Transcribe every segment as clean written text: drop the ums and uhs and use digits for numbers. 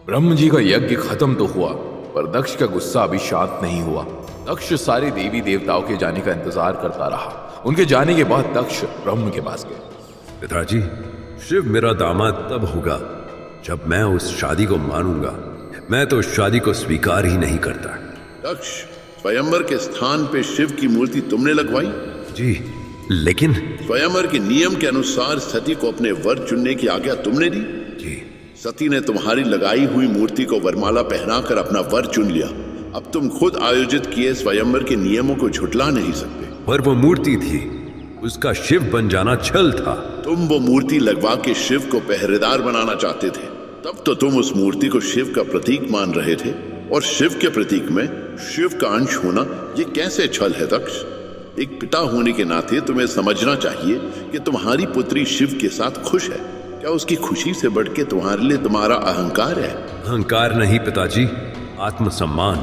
ब्रह्म जी का यज्ञ खत्म तो हुआ, पर दक्ष का गुस्सा अभी शांत नहीं हुआ। दक्ष सारे देवी देवताओं के जाने का इंतजार करता रहा। उनके जाने के बाद दक्ष ब्रह्म के पास गए। पिताजी, शिव मेरा दामाद तब होगा जब मैं उस शादी को मानूंगा। मैं तो उस शादी को स्वीकार ही नहीं करता। दक्ष, स्वयंवर के स्थान पे शिव की मूर्ति तुमने लगवाई? जी, लेकिन स्वयंवर के नियम के अनुसार सती को अपने वर चुनने की आज्ञा तुमने दी। जी, सती ने तुम्हारी लगाई हुई मूर्ति को वरमाला पहनाकर अपना वर चुन लिया। अब तुम खुद आयोजित किए स्वयंवर के नियमों को झुठला नहीं सकते। पर वो मूर्ति थी, उसका शिव बन जाना छल था। तुम वो मूर्ति लगवा के शिव को पहरेदार बनाना चाहते थे। तब तो तुम उस मूर्ति को शिव का प्रतीक मान रहे थे, और शिव के प्रतीक में शिव का अंश होना ये कैसे छल है दक्ष? एक पिता होने के नाते तुम्हें समझना चाहिए कि तुम्हारी पुत्री शिव के साथ खुश है। क्या उसकी खुशी से बढ़ के तुम्हारे लिए तुम्हारा अहंकार है? अहंकार नहीं पिताजी, आत्मसम्मान।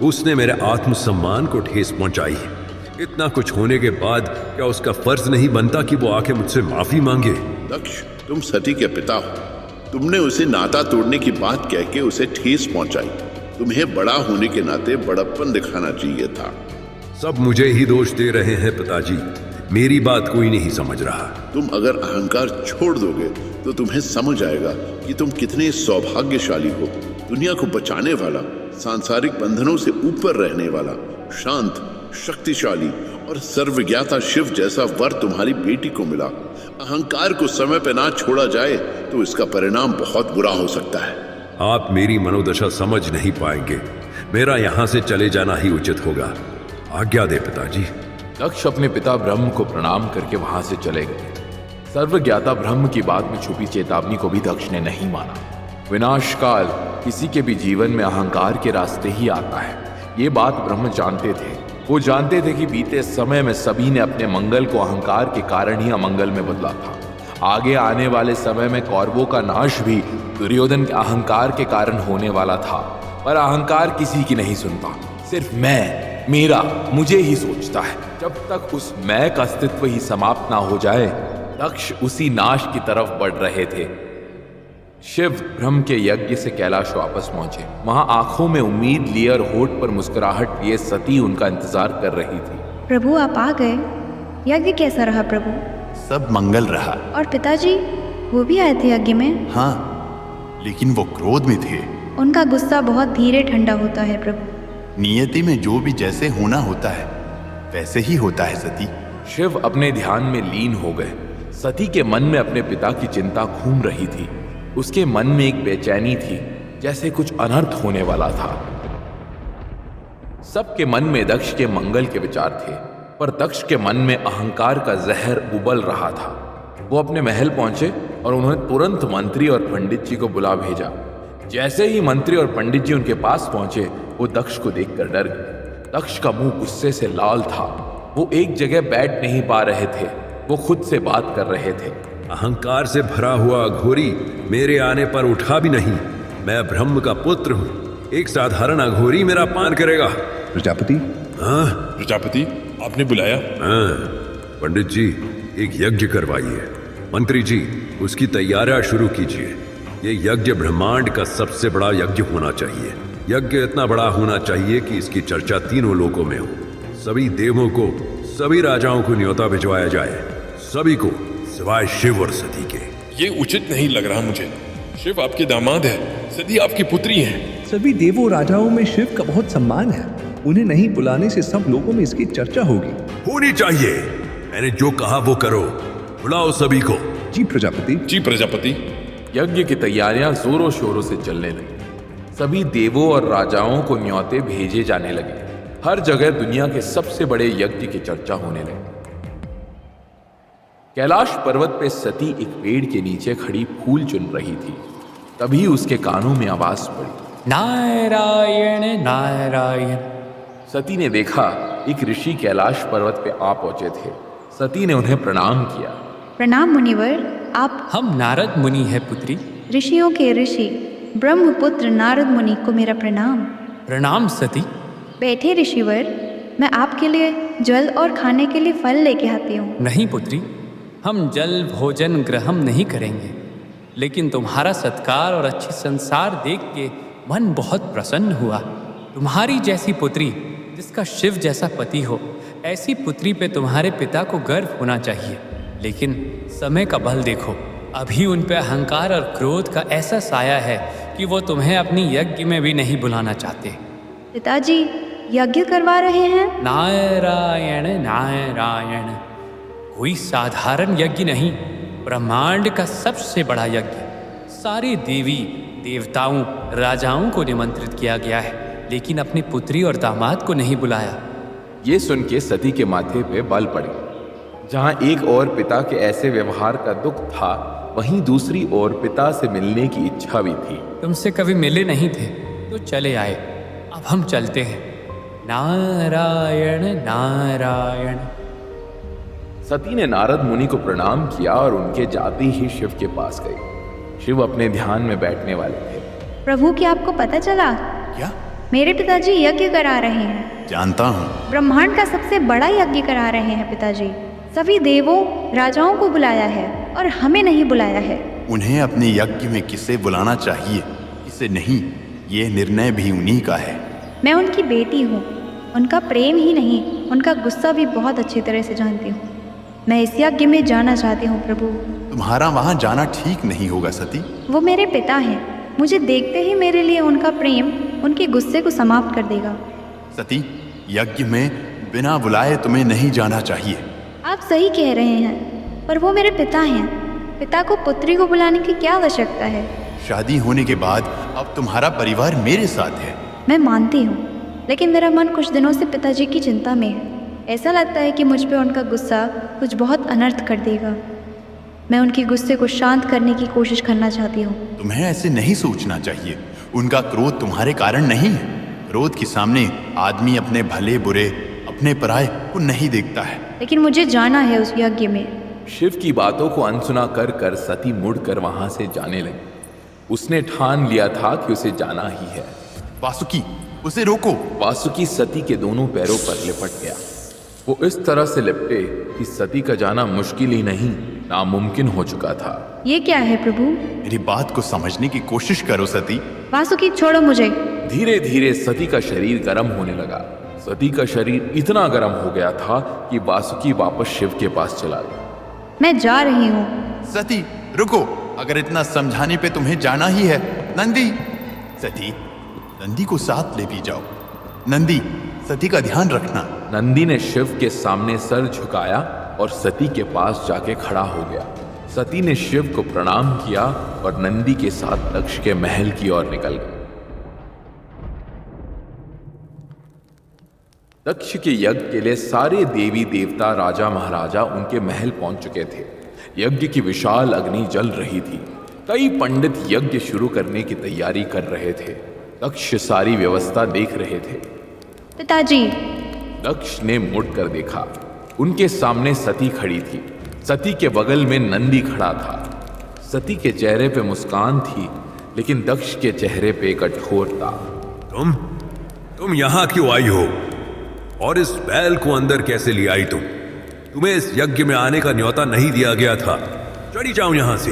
उसने मेरे आत्मसम्मान को ठेस पहुंचाई है। इतना कुछ होने के बाद क्या उसका फर्ज नहीं बनता कि वो आके मुझसे माफी मांगे? दक्ष, तुम सती के पिता हो। तुमने उसे नाता तोड़ने की बात कह के उसे ठेस पहुंचाई। तुम्हें बड़ा होने के नाते बड़प्पन दिखाना चाहिए था। सब मुझे ही दोष दे रहे हैं पिताजी, मेरी बात कोई नहीं समझ रहा। तुम अगर अहंकार छोड़ दोगे तो तुम्हें समझ आएगा कि तुम कितने सौभाग्यशाली हो। दुनिया को बचाने वाला, सांसारिक बंधनों से ऊपर रहने वाला, शांत, शक्तिशाली और सर्वज्ञाता शिव जैसा वर तुम्हारी बेटी को मिला। अहंकार को समय पे ना छोड़ा जाए तो इसका परिणाम बहुत बुरा हो सकता है। आप मेरी मनोदशा समझ नहीं पाएंगे। मेरा यहाँ से चले जाना ही उचित होगा। आज्ञा दे पिताजी। दक्ष अपने पिता ब्रह्म को प्रणाम करके वहां से चले गए। सर्वज्ञाता ब्रह्म की बात में छुपी चेतावनी को भी दक्ष ने नहीं माना। विनाश काल किसी के भी जीवन में अहंकार के रास्ते ही आता है। ये बात ब्रह्म जानते थे। वो जानते थे कि बीते समय में सभी ने अपने मंगल को अहंकार के कारण ही अमंगल में बदला था। आगे आने वाले समय में कौरवों का नाश भी दुर्योधन के अहंकार के कारण होने वाला था। पर अहंकार किसी की नहीं सुनता, सिर्फ मैं, मेरा, मुझे ही सोचता है। जब तक उस मैं का अस्तित्व ही समाप्त ना हो जाए, दक्ष उसी नाश की तरफ बढ़ रहे थे। शिव ब्रह्म के यज्ञ से कैलाश वापस पहुंचे। वहां आंखों में उम्मीद लिए और होठ पर मुस्कुराहट लिए सती उनका इंतजार कर रही थी। प्रभु, आप आ गए। यज्ञ कैसा रहा प्रभु? सब मंगल रहा। और पिताजी, वो भी आए थे यज्ञ में? हाँ, लेकिन वो क्रोध में थे। उनका गुस्सा बहुत धीरे ठंडा होता है प्रभु। नियति में जो भी जैसे होना होता है वैसे ही होता है सती। शिव अपने ध्यान में लीन हो गए। सती के मन में अपने पिता की चिंता घूम रही थी। उसके मन में एक बेचैनी थी, जैसे कुछ अनर्थ होने वाला था। सबके मन में दक्ष के मंगल के विचार थे, पर दक्ष के मन में अहंकार का जहर उबल रहा था। वो अपने महल पहुंचे और उन्होंने तुरंत मंत्री और पंडित जी को बुला भेजा। जैसे ही मंत्री और पंडित जी उनके पास पहुंचे, वो दक्ष को देखकर डर गए। दक्ष का मुंह गुस्से से लाल था। वो एक जगह बैठ नहीं पा रहे थे। वो खुद से बात कर रहे थे। अहंकार से भरा हुआ अघोरी मेरे आने पर उठा भी नहीं। मैं ब्रह्म का पुत्र हूँ। एक साधारण अघोरी मेरा अपमान करेगा। प्रजापति। हाँ प्रजापति, आपने बुलाया? हाँ, पंडित जी एक यज्ञ करवाइए। मंत्री जी उसकी तैयारियां शुरू कीजिए। ये यज्ञ ब्रह्मांड का सबसे बड़ा यज्ञ होना चाहिए। यज्ञ इतना बड़ा होना चाहिए कि इसकी चर्चा तीनों लोकों में हो। सभी देवों को, सभी राजाओं को न्योता भिजवाया जाए, सभी को सिवाय शिव और सती के। ये उचित नहीं लग रहा मुझे। शिव आपके दामाद है, सती आपकी पुत्री है। सभी देवों राजाओं में शिव का बहुत सम्मान है। उन्हें नहीं बुलाने से सब लोगों में इसकी चर्चा होगी। होनी चाहिए। मैंने जो कहा वो करो। बुलाओ सभी को। जी प्रजापति। जी प्रजापति। यज्ञ की तैयारियां जोरों शोरों से चलने लगी। सभी देवों और राजाओं को न्योते भेजे जाने लगे। हर जगह दुनिया के सबसे बड़े यज्ञ की चर्चा होने लगी। कैलाश पर्वत पे सती एक पेड़ के नीचे खड़ी फूल चुन रही थी। तभी उसके कानों में आवाज पड़ी, नारायण नारायण। सती ने देखा एक ऋषि कैलाश पर्वत पे आ पहुंचे थे। सती ने उन्हें प्रणाम किया। प्रणाम मुनिवर, आप? हम नारद मुनि है पुत्री। ऋषियों के ऋषि ब्रह्मपुत्र नारद मुनि को मेरा प्रणाम। प्रणाम सती। बैठे ऋषिवर, मैं आपके लिए जल और खाने के लिए फल लेके आती हूँ। नहीं पुत्री, हम जल भोजन ग्रहण नहीं करेंगे। लेकिन तुम्हारा सत्कार और अच्छी संसार देख के मन बहुत प्रसन्न हुआ। तुम्हारी जैसी पुत्री जिसका शिव जैसा पति हो, ऐसी पुत्री पे तुम्हारे पिता को गर्व होना चाहिए। लेकिन समय का बल देखो, अभी उन पे अहंकार और क्रोध का ऐसा साया है कि वो तुम्हें अपनी यज्ञ में भी नहीं बुलाना चाहते। पिताजी यज्ञ करवा रहे हैं? नारायण नारायण, कोई साधारण यज्ञ नहीं, ब्रह्मांड का सबसे बड़ा यज्ञ। सारे देवी देवताओं राजाओं को निमंत्रित किया गया है, लेकिन अपनी पुत्री और दामाद को नहीं बुलाया। ये सुन के सती के माथे पे बल पड़े। जहां एक और पिता के ऐसे व्यवहार का दुख था, वहीं दूसरी ओर पिता से मिलने की इच्छा भी थी। तुमसे कभी मिले नहीं थे तो चले आए, अब हम चलते हैं। नारायण नारायण। सती ने नारद मुनि को प्रणाम किया और उनके जाते ही शिव के पास गई। शिव अपने ध्यान में बैठने वाले थे। प्रभु, क्या आपको पता चला? क्या? मेरे पिताजी यज्ञ करा रहे हैं। जानता हूँ। ब्रह्मांड का सबसे बड़ा यज्ञ करा रहे हैं पिताजी। सभी देवों राजाओं को बुलाया है और हमें नहीं बुलाया है। उन्हें अपने यज्ञ में किसे बुलाना चाहिए, किसे नहीं, ये निर्णय भी उन्हीं का है। मैं उनकी बेटी हूँ, उनका प्रेम ही नहीं, उनका गुस्सा भी बहुत अच्छी तरह से जानती हूँ। मैं इस यज्ञ में जाना चाहती हूँ प्रभु। तुम्हारा वहाँ जाना ठीक नहीं होगा सती। वो मेरे पिता हैं, मुझे देखते ही मेरे लिए उनका प्रेम उनके गुस्से को समाप्त कर देगा। सती, यज्ञ में बिना बुलाए तुम्हें नहीं जाना चाहिए। आप सही कह रहे हैं, पर वो मेरे पिता हैं। पिता को पुत्री को बुलाने की क्या आवश्यकता है? शादी होने के बाद अब तुम्हारा परिवार मेरे साथ है। मैं मानती हूँ, लेकिन मेरा मन कुछ दिनों से पिताजी की चिंता में है। ऐसा लगता है कि मुझ पे उनका गुस्सा कुछ बहुत अनर्थ कर देगा। मैं उनके गुस्से को शांत करने की कोशिश करना चाहती हूँ। तुम्हें ऐसे नहीं सोचना चाहिए। उनका क्रोध तुम्हारे कारण नहीं है। क्रोध के सामने आदमी अपने भले बुरे, अपने पराये को नहीं देखता है। लेकिन मुझे जाना है उस यज्ञ में। शिव की बातों को अनसुना कर कर सती मुड़कर वहां से जाने लगी। उसने ठान लिया था कि उसे जाना ही है। वासुकी, उसे रोको। वासुकी सती के दोनों पैरों पर लिपट गया। वो इस तरह से लिपटे कि सती का जाना मुश्किल ही नहीं, नामुमकिन हो चुका था। ये क्या है प्रभु? मेरी बात को समझने की कोशिश करो सती। वासुकी, छोड़ो मुझे। धीरे धीरे सती का शरीर गर्म होने लगा। सती का शरीर इतना गर्म हो गया था कि वासुकी वापस शिव के पास चला गया। मैं जा रही हूँ। सती, रुको। अगर इतना समझाने पे तुम्हें जाना ही है। नंदी, सती, नंदी को साथ ले भी जाओ। नंदी, सती का ध्यान रखना। नंदी ने शिव के सामने सर झुकाया और सती के पास जाके खड़ा हो गया। सती ने शिव को प्रणाम किया और नंदी के साथ दक्ष के महल की ओर निकल गई। दक्ष के यज्ञ के लिए सारे देवी देवता राजा महाराजा उनके महल पहुंच चुके थे। यज्ञ की विशाल अग्नि जल रही थी। कई पंडित यज्ञ शुरू करने की तैयारी कर रहे थे। दक्ष सारी व्यवस्था देख रहे थे। पिताजी। दक्ष ने मुड़कर देखा। उनके सामने सती खड़ी थी। सती के बगल में नंदी खड़ा था। सती के चेहरे पे मुस्कान थी, लेकिन दक्ष के चेहरे पे कठोरता। तुम यहां क्यों आई हो? और इस बैल को अंदर कैसे ले आई तुम? तुम्हें इस यज्ञ में आने का न्योता नहीं दिया गया था। चली जाओ यहां से।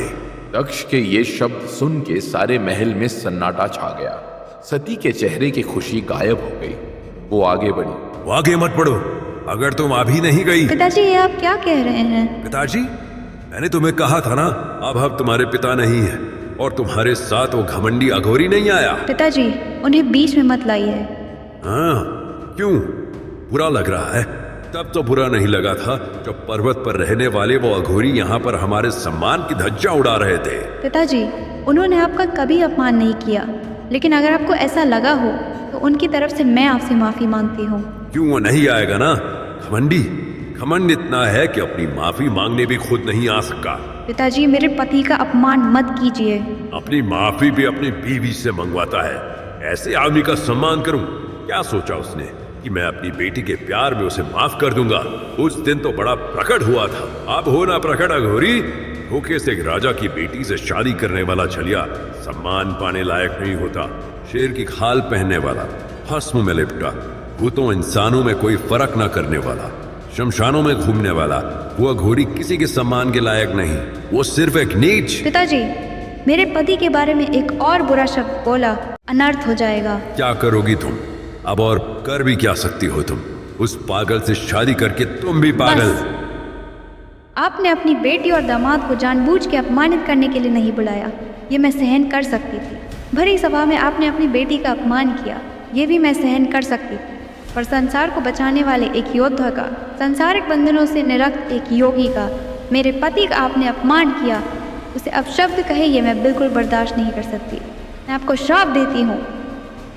दक्ष के ये शब्द सुन के सारे महल में सन्नाटा छा गया। सती के चेहरे की खुशी गायब हो गई। वो आगे बढ़ी। वो आगे मत बढ़ो। अगर तुम अभी नहीं गई। पिताजी, ये आप क्या कह रहे हैं? पिताजी, मैंने तुम्हें कहा था ना, अब तुम्हारे पिता नहीं है और तुम्हारे साथ वो घमंडी अघोरी नहीं आया। पिताजी, उन्हें बीच में मत लाइए। हाँ, क्यों? बुरा लग रहा है? तब तो बुरा नहीं लगा था जब पर्वत पर रहने वाले वो अघोरी यहाँ पर हमारे सम्मान की धज्जा उड़ा रहे थे। पिताजी, उन्होंने आपका कभी अपमान नहीं किया, लेकिन अगर आपको ऐसा लगा हो तो उनकी तरफ से मैं आपसे माफी मांगती हूँ। क्यों वो नहीं आएगा ना? घमंडी, घमंड इतना है कि अपनी माफी मांगने भी खुद नहीं आ सका। पिताजी, मेरे पति का अपमान मत कीजिए। अपनी माफी भी अपनी बीवी से मंगवाता है। ऐसे आदमी का सम्मान करूं? क्या सोचा उसने कि मैं अपनी बेटी के प्यार में उसे माफ कर दूंगा? उस दिन तो बड़ा प्रकट हुआ था, अब होना प्रकट अघोरी। धोखे से एक राजा की बेटी से शादी करने वाला छलिया सम्मान पाने लायक नहीं होता। शेर की खाल पहनने वाला, भस्म में लिपटा, भूतों इंसानों में कोई फर्क न करने वाला, शमशानों में घूमने वाला, वो अघोरी किसी के सम्मान के लायक नहीं। वो सिर्फ एक नीच। पिताजी, मेरे पति के बारे में एक और बुरा शब्द बोला, अनर्थ हो जाएगा। क्या करोगी तुम अब, और कर भी क्या सकती हो तुम? उस पागल से शादी करके तुम भी पागल। बस। आपने अपनी बेटी और दामाद को जानबूझ के अपमानित करने के लिए नहीं बुलाया, ये मैं सहन कर सकती थी। भरी सभा में आपने अपनी बेटी का अपमान किया, ये भी मैं सहन कर सकती थी। पर संसार को बचाने वाले एक योद्धा का, संसारिक बंधनों से निरक्त एक योगी का, मेरे पति का आपने अपमान किया, उसे अपशब्द कहे ये मैं बिल्कुल बर्दाश्त नहीं कर सकती। मैं आपको श्राप देती हूँ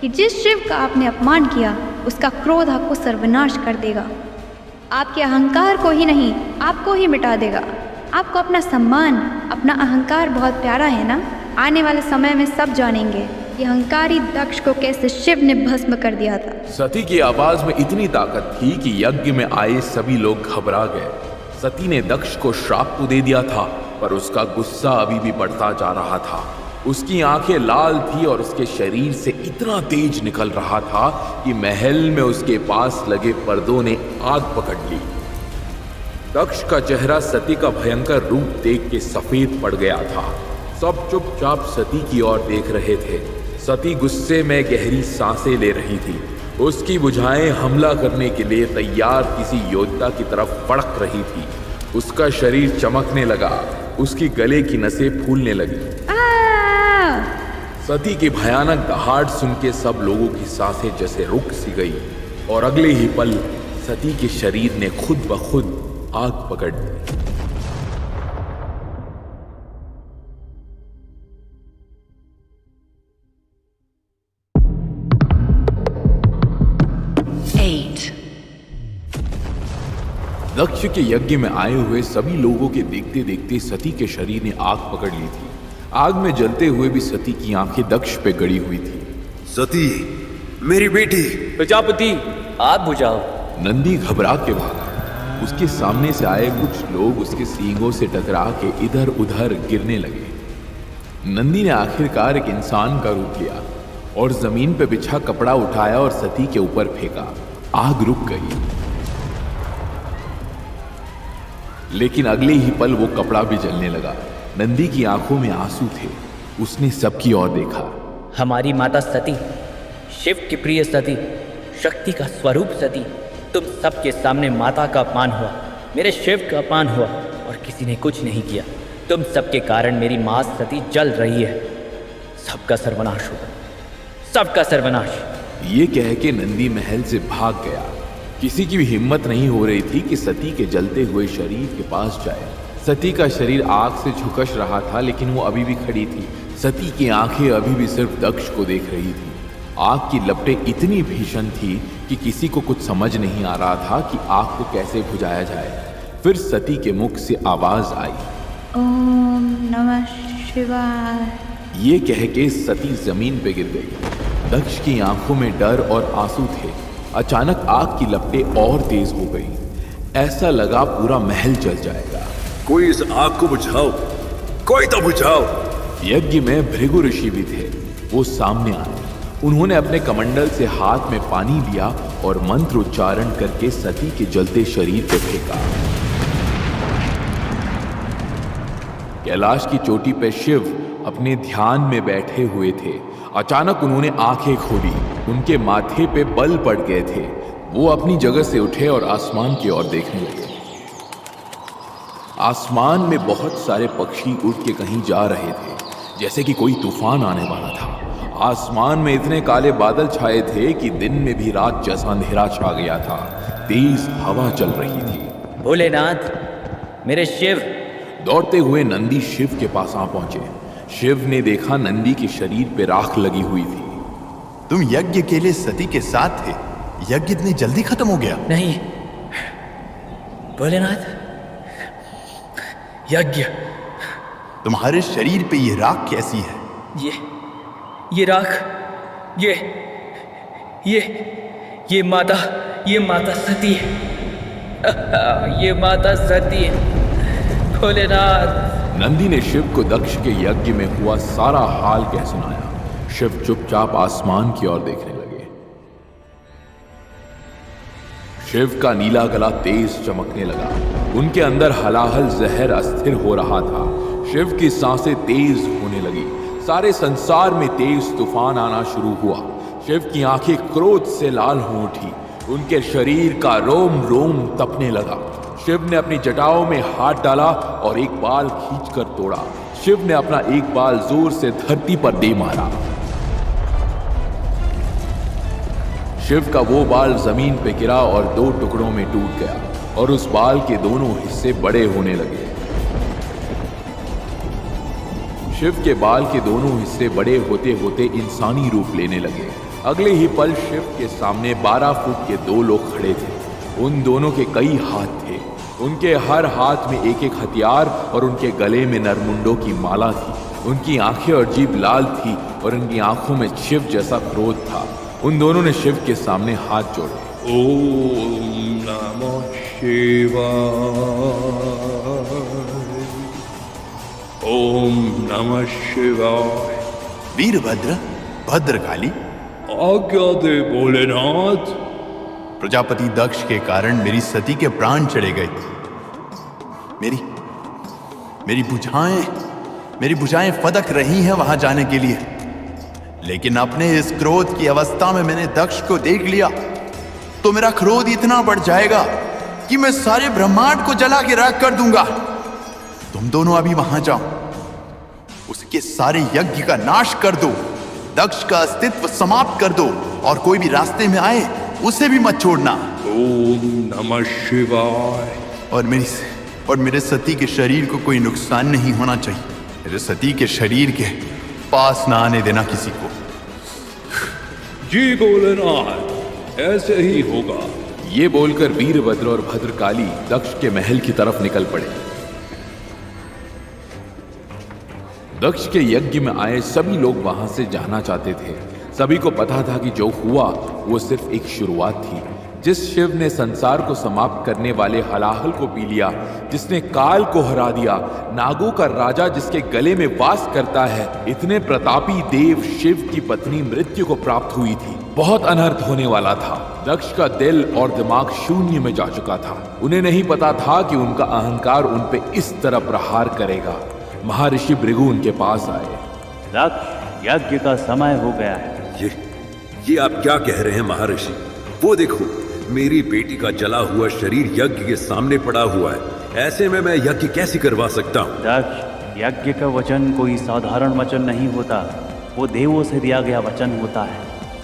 कि जिस शिव का आपने अपमान किया, उसका क्रोध आपको सर्वनाश कर देगा। आपके अहंकार को ही नहीं, आपको ही मिटा देगा। आपको अपना सम्मान, अपना अहंकार बहुत प्यारा है ना? आने वाले समय में सब जानेंगे कि अहंकारी दक्ष को कैसे शिव ने भस्म कर दिया था। सती की आवाज में इतनी ताकत थी कि यज्ञ में आए सभी लोग घबरा गए। सती ने दक्ष को श्राप तो दे दिया था, पर उसका गुस्सा अभी भी बढ़ता जा रहा था। उसकी आंखें लाल थी और उसके शरीर से इतना तेज निकल रहा था कि महल में उसके पास लगे पर्दों ने आग पकड़ ली। दक्ष का चेहरा सती का भयंकर रूप देख के सफेद पड़ गया था। सब चुपचाप सती की ओर देख रहे थे। सती गुस्से में गहरी सांसें ले रही थी। उसकी भुजाएं हमला करने के लिए तैयार किसी योद्धा की तरफ फड़क रही थी। उसका शरीर चमकने लगा, उसकी गले की नसें फूलने लगी। सती की भयानक दहाड़ सुन के सब लोगों की सांसें जैसे रुक सी गई और अगले ही पल सती के शरीर ने खुद ब खुद आग पकड़ ली। दक्ष के यज्ञ में आए हुए सभी लोगों के देखते देखते सती के शरीर ने आग पकड़ ली थी। आग में जलते हुए भी सती की आंखें दक्ष पे गड़ी हुई थी। सती, मेरी बेटी। प्रजापति, आप बुझाओ। नंदी घबरा के भागा। उसके सामने से आए कुछ लोग उसके सींगों से टकरा के इधर उधर गिरने लगे। नंदी ने आखिरकार एक इंसान का रूप लिया और जमीन पे बिछा कपड़ा उठाया और सती के ऊपर फेंका। आग रुक गई, लेकिन अगले ही पल वो कपड़ा भी जलने लगा। नंदी की आंखों में आंसू थे। उसने सबकी ओर देखा। हमारी माता सती, शिव की प्रिय सती, शक्ति का स्वरूप सती, तुम सबके सामने माता का अपमान हुआ, मेरे शिव का अपमान हुआ और किसी ने कुछ नहीं किया। तुम सबके कारण मेरी मां सती जल रही है। सबका सर्वनाश होगा, सबका सर्वनाश। ये कह के नंदी महल से भाग गया। किसी की भी हिम्मत नहीं हो रही थी कि सती के जलते हुए शरीर के पास जाए। सती का शरीर आग से झुकस रहा था, लेकिन वो अभी भी खड़ी थी। सती की आंखें अभी भी सिर्फ दक्ष को देख रही थी। आग की लपटें इतनी भीषण थी कि किसी को कुछ समझ नहीं आ रहा था कि आग को कैसे बुझाया जाए। फिर सती के मुख से आवाज आई, ओम नमः शिवाय। ये कह के सती जमीन पे गिर गई। दक्ष की आंखों में डर और आंसू थे। अचानक आग की लपटें और तेज हो गई। ऐसा लगा पूरा महल जल जाएगा। कोई इस आग को बुझाओ, कोई तो बुझाओ। यज्ञ में भृगु ऋषि भी थे। वो सामने आए। उन्होंने अपने कमंडल से हाथ में पानी लिया और मंत्र उच्चारण करके सती के जलते शरीर पे फेंका। कैलाश की चोटी पे शिव अपने ध्यान में बैठे हुए थे। अचानक उन्होंने आंखें खोली। उनके माथे पे बल पड़ गए थे। वो अपनी जगह से उठे और आसमान की ओर देखने लगे। आसमान में बहुत सारे पक्षी उड़ के कहीं जा रहे थे, जैसे कि कोई तूफान आने वाला था। आसमान में इतने काले बादल छाए थे कि दिन में भी रात जैसा अंधेरा छा गया था। तेज हवा चल रही थी। भोलेनाथ, मेरे शिव। दौड़ते हुए नंदी शिव के पास आ पहुंचे। शिव ने देखा नंदी के शरीर पे राख लगी हुई थी। तुम यज्ञ के लिए सती के साथ थे, यज्ञ इतनी जल्दी खत्म हो गया? नहीं भोलेनाथ, यज्ञ। तुम्हारे शरीर पे ये राख कैसी है? ये राख, ये माता सती है। ये माता सती है। भोलेनाथ। नंदी ने शिव को दक्ष के यज्ञ में हुआ सारा हाल कह सुनाया। शिव चुपचाप आसमान की ओर देखने लगे। शिव का नीला गला तेज चमकने लगा। उनके अंदर हलाहल जहर अस्थिर हो रहा था। शिव की सांसें तेज होने लगी। सारे संसार में तेज तूफान आना शुरू हुआ। शिव की आंखें क्रोध से लाल हो उठी। उनके शरीर का रोम रोम तपने लगा। शिव ने अपनी जटाओं में हाथ डाला और एक बाल खींचकर तोड़ा। शिव ने अपना एक बाल जोर से धरती पर दे मारा। शिव का वो बाल जमीन पे गिरा और 2 टुकड़ों में टूट गया और उस बाल के दोनों हिस्से बड़े होने लगे। शिव के बाल के दोनों हिस्से बड़े होते होते इंसानी रूप लेने लगे। अगले ही पल शिव के सामने 12 फुट के 2 लोग खड़े थे। उन दोनों के कई हाथ थे। उनके हर हाथ में एक एक हथियार और उनके गले में नरमुंडों की माला थी। उनकी आंखें और जीभ लाल थी और उनकी आंखों में शिव जैसा क्रोध था। उन दोनों ने शिव के सामने हाथ जोड़े। ओम नमः शिवाय, ओम नमः शिवाय। वीरभद्र, भद्रकाली, आज्ञा दे भोलेनाथ। प्रजापति दक्ष के कारण मेरी सती के प्राण चले गए। मेरी भुजाएं फदक रही हैं वहां जाने के लिए, लेकिन अपने इस क्रोध की अवस्था में मैंने दक्ष को देख लिया तो मेरा क्रोध इतना बढ़ जाएगा कि मैं सारे ब्रह्मांड को जला के राख कर दूंगा। तुम दोनों अभी वहां जाओ, उसके सारे यज्ञ का नाश कर दो, दक्ष का अस्तित्व समाप्त कर दो और कोई भी रास्ते में आए उसे भी मत छोड़ना। ओम नमः शिवाय। और मेरे सती के शरीर को कोई नुकसान नहीं होना चाहिए। मेरे सती के शरीर के पास ना आने देना किसी को। जी भोलेनाथ, ऐसे ही होगा। ये बोलकर वीरभद्र और भद्रकाली दक्ष के महल की तरफ निकल पड़े। दक्ष के यज्ञ में आए सभी लोग वहां से जाना चाहते थे। सभी को पता था कि जो हुआ वो सिर्फ एक शुरुआत थी। जिस शिव ने संसार को समाप्त करने वाले हलाहल को पी लिया, जिसने काल को हरा दिया, नागों का राजा जिसके गले में वास करता है, इतने प्रतापी देव शिव की पत्नी मृत्यु को प्राप्त हुई थी। बहुत अनर्थ होने वाला था। दक्ष का दिल और दिमाग शून्य में जा चुका था। उन्हें नहीं पता था कि उनका अहंकार उन पे इस तरह प्रहार करेगा। महर्षि भृगु उनके पास आए। दक्ष, यज्ञ का समय हो गया है। ये आप क्या कह रहे हैं महर्षि? वो देखो, मेरी बेटी का जला हुआ शरीर यज्ञ के सामने पड़ा हुआ है। ऐसे में मैं यज्ञ कैसे करवा सकता हूँ? दक्ष, यज्ञ का वचन कोई साधारण वचन नहीं होता, वो देवों से दिया गया वचन होता है।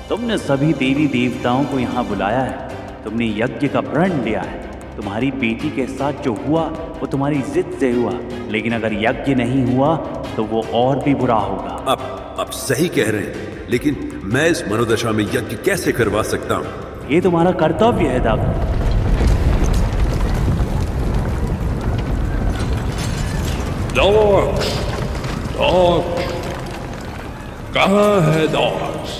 तुमने सभी देवी देवताओं को यहाँ बुलाया है, तुमने यज्ञ का प्रण लिया है। तुम्हारी बेटी के साथ जो हुआ वो तुम्हारी जिद से हुआ, लेकिन अगर यज्ञ नहीं हुआ तो वो और भी बुरा होगा। आप सही कह रहे हैं, लेकिन मैं इस मनोदशा में यज्ञ कैसे करवा सकता हूँ? ये तुम्हारा कर्तव्य है दक्ष। दक्ष, कहाँ है दक्ष?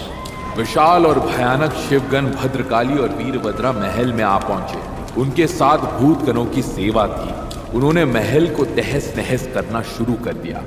विशाल और भयानक शिवगण भद्रकाली और वीरभद्रा महल में आ पहुंचे। उनके साथ भूतगणों की सेवा थी। उन्होंने महल को तहस नहस करना शुरू कर दिया।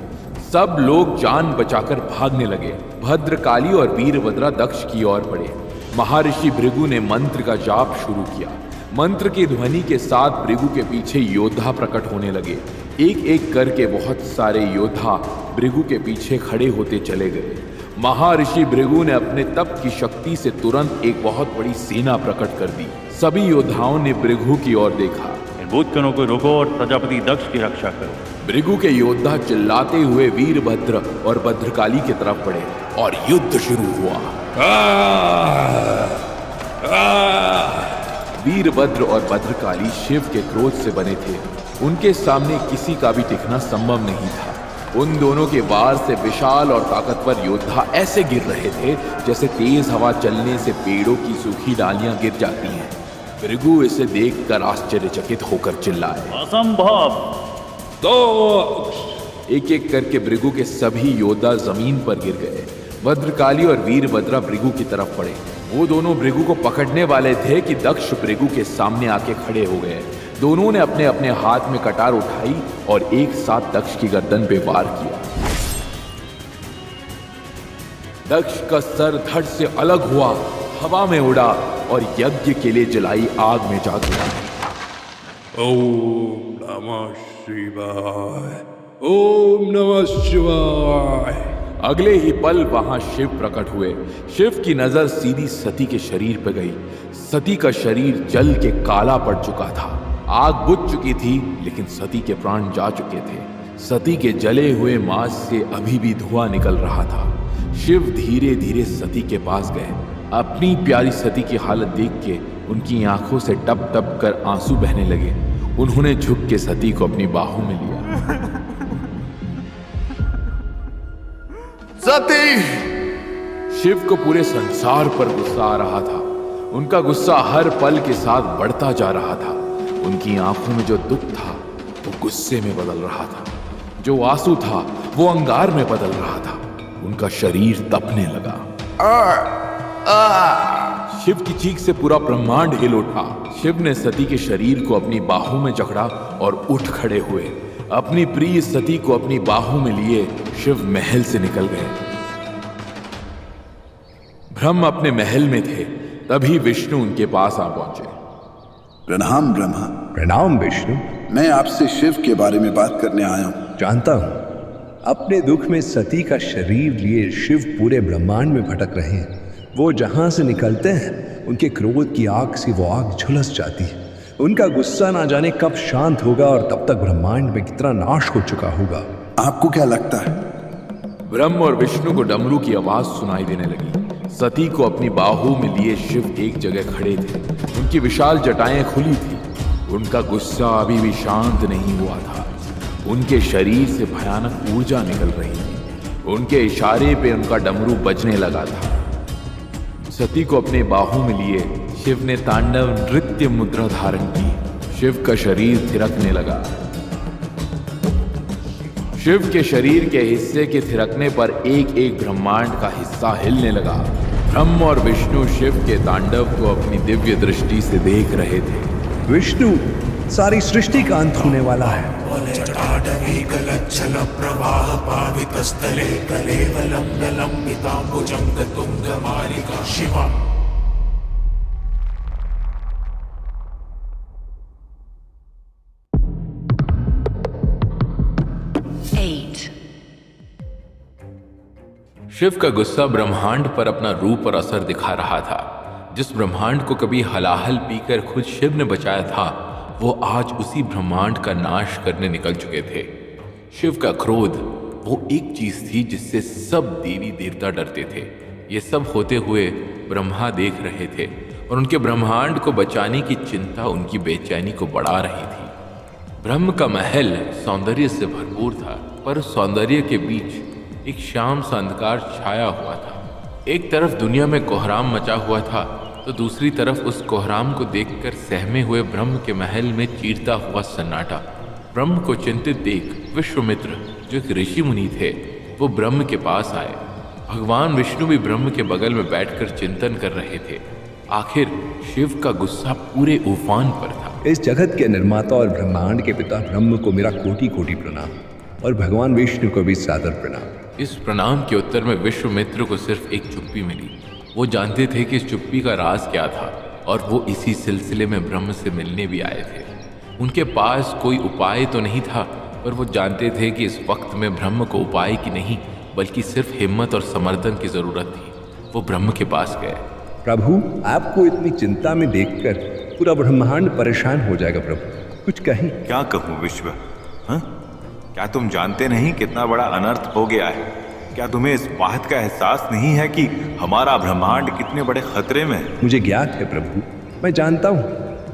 सब लोग जान बचाकर भागने लगे। भद्रकाली और वीरभद्रा दक्ष की ओर बढ़े। महर्षि भृगु ने मंत्र का जाप शुरू किया। मंत्र की ध्वनि के साथ भृगु के पीछे योद्धा प्रकट होने लगे। एक एक करके बहुत सारे योद्धा भृगु के पीछे खड़े होते चले गए। महर्षि भृगु ने अपने तप की शक्ति से तुरंत एक बहुत बड़ी सेना प्रकट कर दी। सभी योद्धाओं ने भृगु की ओर देखा। इन भूतगणों को रोको और प्रजापति दक्ष की रक्षा करो। भृगु के योद्धा चिल्लाते हुए वीरभद्र और भद्रकाली की तरफ बढ़े और युद्ध शुरू हुआ। वीरभद्र और भद्रकाली शिव के क्रोध से बने थे। उनके सामने किसी का भी टिकना संभव नहीं था। उन दोनों के वार से विशाल और ताकतवर योद्धा ऐसे गिर रहे थे जैसे तेज हवा चलने से पेड़ों की सूखी डालियां गिर जाती हैं। भृगु इसे देखकर आश्चर्यचकित होकर चिल्लाए, असंभव! एक एक करके भृगु के सभी योद्धा जमीन पर गिर गए। भद्रकाली और वीरभद्रा भृगु की तरफ बढ़े। वो दोनों भृगु को पकड़ने वाले थे कि दक्ष भृगु के सामने आके खड़े हो गए। दोनों ने अपने अपने हाथ में कटार उठाई और एक साथ दक्ष की गर्दन पे वार किया। दक्ष का सर धड़ से अलग हुआ, हवा में उड़ा और यज्ञ के लिए जलाई आग में जा गिरा। ओम नमः शिवाय, ओम नमः शिवाय। अगले ही पल वहां शिव प्रकट हुए। शिव की नजर सीधी सती के शरीर पर गई। सती का शरीर जल के काला पड़ चुका था। आग बुझ चुकी थी, लेकिन सती के प्राण जा चुके थे। सती के जले हुए मांस से अभी भी धुआं निकल रहा था। शिव धीरे धीरे सती के पास गए। अपनी प्यारी सती की हालत देख के उनकी आंखों से टप टप कर आंसू बहने लगे। उन्होंने झुक के सती को अपनी बाहों में लिया। सती! शिव को पूरे संसार पर गुस्सा आ रहा था। उनका गुस्सा हर पल के साथ बढ़ता जा रहा था। उनकी आंखों में जो दुख था वो गुस्से में बदल रहा था। जो आंसू था वो अंगार में बदल रहा था। उनका शरीर तपने लगा। शिव की चीख से पूरा ब्रह्मांड हिल उठा। शिव ने सती के शरीर को अपनी बाहों में जकड़ा और उठ खड़े हुए। अपनी प्रिय सती को अपनी बाहों में लिए शिव महल से निकल गए। ब्रह्म अपने महल में थे, तभी विष्णु उनके पास आ पहुंचे। प्रणाम ब्रह्मा। प्रणाम विष्णु। मैं आपसे शिव के बारे में बात करने आया हूँ। जानता हूं, अपने दुख में सती का शरीर लिए शिव पूरे ब्रह्मांड में भटक रहे हैं। वो जहां से निकलते हैं, उनके क्रोध की आग से वो आग झुलस जाती है। उनका गुस्सा ना जाने कब शांत होगा और तब तक ब्रह्मांड में कितना नाश हो चुका होगा। आपको क्या लगता है? ब्रह्म और विष्णु को डमरू की आवाज सुनाई देने लगी। सती को अपनी बाहों में लिए शिव एक जगह खड़े थे। उनकी विशाल जटाएं खुली थी। उनका गुस्सा अभी भी शांत नहीं हुआ था। उनके शरीर से भयानक ऊर्जा निकल रही थी। उनके इशारे पे उनका डमरू बजने लगा था। सती को अपने बाहों में लिए शिव ने तांडव नृत्य मुद्रा धारण की। शिव का शरीर थिरकने लगा। शिव के शरीर के हिस्से के थिरकने पर एक एक ब्रह्मांड का हिस्सा हिलने लगा। ब्रह्म और विष्णु शिव के तांडव को अपनी दिव्य दृष्टि से देख रहे थे। विष्णु, सारी सृष्टि का अंत होने वाला है। शिव का गुस्सा ब्रह्मांड पर अपना रूप और असर दिखा रहा था। जिस ब्रह्मांड को कभी हलाहल पीकर खुद शिव ने बचाया था, वो आज उसी ब्रह्मांड का नाश करने निकल चुके थे। शिव का क्रोध वो एक चीज थी जिससे सब देवी देवता डरते थे। ये सब होते हुए ब्रह्मा देख रहे थे और उनके ब्रह्मांड को बचाने की चिंता उनकी बेचैनी को बढ़ा रही थी। ब्रह्म का महल सौंदर्य से भरपूर था, पर सौंदर्य के बीच एक शाम सा अंधकार छाया हुआ था। एक तरफ दुनिया में कोहराम मचा हुआ था, तो दूसरी तरफ उस कोहराम को देखकर सहमे हुए ब्रह्म के महल में चीरता हुआ सन्नाटा। ब्रह्म को चिंतित देख विश्वामित्र, जो एक ऋषि मुनि थे, वो ब्रह्म के पास आए। भगवान विष्णु भी ब्रह्म के बगल में बैठकर चिंतन कर रहे थे। आखिर शिव का गुस्सा पूरे उफान पर था। इस जगत के निर्माता और ब्रह्मांड के पिता ब्रह्म को मेरा कोटि कोटि प्रणाम, और भगवान विष्णु को भी सादर प्रणाम। इस प्रणाम के उत्तर में विश्वामित्र को सिर्फ एक चुप्पी मिली। वो जानते थे कि इस चुप्पी का राज क्या था, और वो इसी सिलसिले में ब्रह्म से मिलने भी आए थे। उनके पास कोई उपाय तो नहीं था, पर वो जानते थे कि इस वक्त में ब्रह्म को उपाय की नहीं, बल्कि सिर्फ हिम्मत और समर्थन की जरूरत थी। वो ब्रह्म के पास गए। प्रभु, आपको इतनी चिंता में देखकर पूरा ब्रह्मांड परेशान हो जाएगा। प्रभु, कुछ कहीं। क्या कहूँ विश्व? हाँ? क्या तुम जानते नहीं कितना बड़ा अनर्थ हो गया है? क्या तुम्हें इस बात का एहसास नहीं है कि हमारा ब्रह्मांड कितने बड़े खतरे में है? मुझे ज्ञात है प्रभु, मैं जानता हूँ,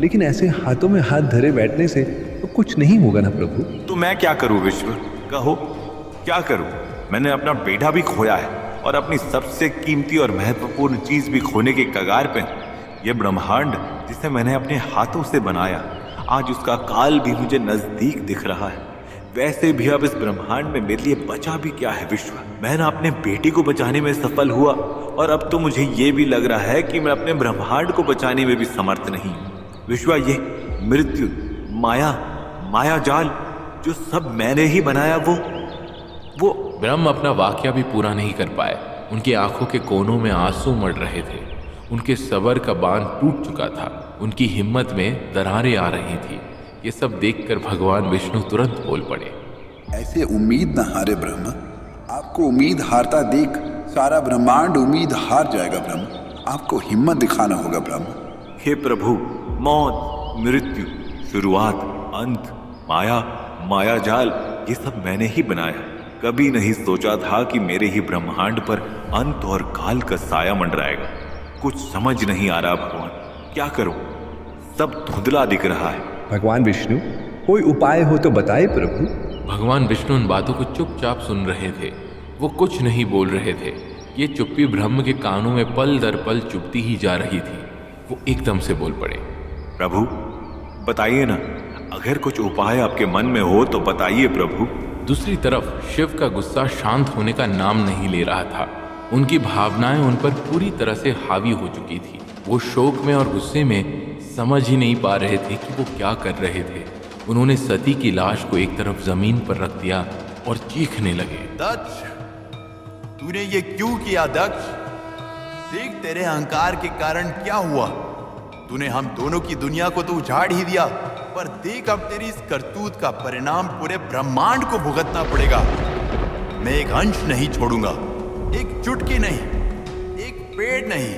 लेकिन ऐसे हाथों में हाथ धरे बैठने से तो कुछ नहीं होगा ना प्रभु। तो मैं क्या करूँ विश्व? कहो, क्या करूँ? मैंने अपना बेटा भी खोया है और अपनी सबसे कीमती और महत्वपूर्ण चीज भी खोने के कगार पे। यह ब्रह्मांड जिसे मैंने अपने हाथों से बनाया, आज उसका काल भी मुझे नजदीक दिख रहा है। वैसे भी अब इस ब्रह्मांड में मेरे लिए बचा भी क्या है विश्व? मैं ना अपने बेटी को बचाने में सफल हुआ, और अब तो मुझे ये भी लग रहा है कि मैं अपने ब्रह्मांड को बचाने में भी समर्थ नहीं। विश्व, ये मृत्यु, माया जाल जो सब मैंने ही बनाया, वो ब्रह्म अपना वाक्य भी पूरा नहीं कर पाए। उनकी आंखों के कोनों में आंसू मड़ रहे थे। उनके सबर का बांध टूट चुका था। उनकी हिम्मत में दरारें आ रही थी। ये सब देखकर भगवान विष्णु तुरंत बोल पड़े। ऐसे उम्मीद न हारे ब्रह्म। आपको उम्मीद हारता देख सारा ब्रह्मांड उम्मीद हार जाएगा ब्रह्म। आपको हिम्मत दिखाना होगा ब्रह्म। हे प्रभु, मौत, मृत्यु, शुरुआत, अंत, माया, मायाजाल, ये सब मैंने ही बनाया। कभी नहीं सोचा था कि मेरे ही ब्रह्मांड पर अंत और काल का साया मंडराएगा। कुछ समझ नहीं आ रहा भगवान, क्या करूं? सब धुंधला दिख रहा है। भगवान विष्णु, कोई उपाय हो तो बताए प्रभु। भगवान विष्णु उन बातों को चुपचाप सुन रहे थे। वो कुछ नहीं बोल रहे थे। ये चुप्पी ब्रह्म के कानों में पल दर पल चुभती ही जा रही थी। वो एकदम से बोल पड़े, प्रभु बताइए ना, अगर कुछ उपाय आपके मन में हो तो बताइए प्रभु। दूसरी तरफ शिव का गुस्सा शांत होने का नाम नहीं ले रहा था। उनकी भावनाएं उन पर पूरी तरह से हावी हो चुकी थी। वो शोक में और गुस्से में समझ ही नहीं पा रहे थे कि वो क्या कर रहे थे। उन्होंने सती की लाश को एक तरफ जमीन पर रख दिया और चीखने लगे, दक्ष, तूने ये क्यों किया दक्ष? देख तेरे अहंकार के कारण क्या हुआ। तूने हम दोनों की दुनिया को तो उजाड़ ही दिया, पर देख अब तेरी इस करतूत का परिणाम पूरे ब्रह्मांड को भुगतना पड़ेगा। मैं एक अंश नहीं छोड़ूंगा, एक चुटकी नहीं, एक पेड़ नहीं,